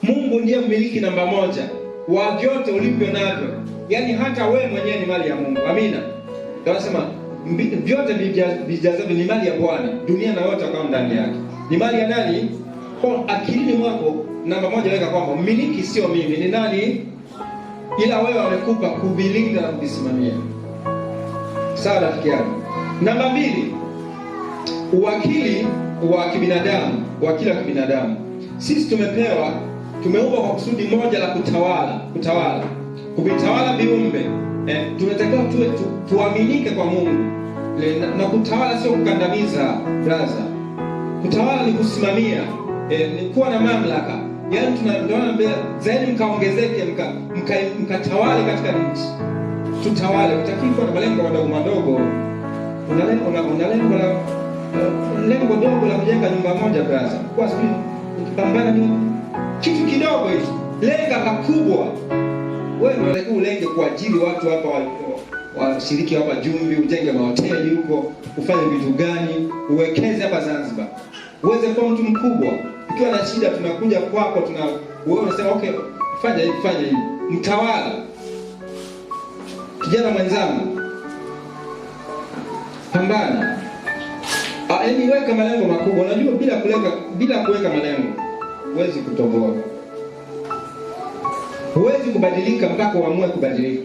Mungu ndiye mmiliki namba moja wa vyote ulivyo navyo. Yaani hata wewe mwenyewe ni mali ya Mungu. Amina. Ndio nasema vyote vijazavyo ni mali ya Bwana. Dunia na yote kwa ndani yake. Ni mali ya nani? Kwa akilini mwako namba moja weka kwamba mmiliki sio mimi, ni nani? Ila wewe amekupa kuvilinda na kuvisimamia. Sawa rafiki yangu. Namba 2, uwakili wa kibinadamu, uwakili wa kibinadamu. Sisi tumeumbwa kwa kusudi moja la kutawala, kuvitawala viumbe. Tunatakiwa tuaminike kwa Mungu. Na kutawala sio kukandamiza, brother. Kutawala ni kusimamia, ni kuwa na mamlaka. Yaani tunaona zaidi mkaongezeke, mkatawale katika nchi. Tutawale, utakiwa na malengo madogo. Una lengo dogo la kujenga nyumba moja, brother. Kwa sababu ukipambana ni kitu kidogo hicho. Lenga makubwa. Wewe unataka ulenge kuajiri watu hapa washiriki hapa Jumbi, ujenge mahoteli huko, ufanye vitu gani, uwekeze hapa Zanzibar. Uweze kuwa mtu mkubwa. Ukiwa na shida tunakuja kwako, wewe unasema okay, fanya hivi. Mtawala. Kijana mwenzangu, pambana. Yaani weka malengo makubwa. Unajua bila kuweka malengo huwezi kutoboa. Huwezi kubadilika mpaka uamue kubadilika.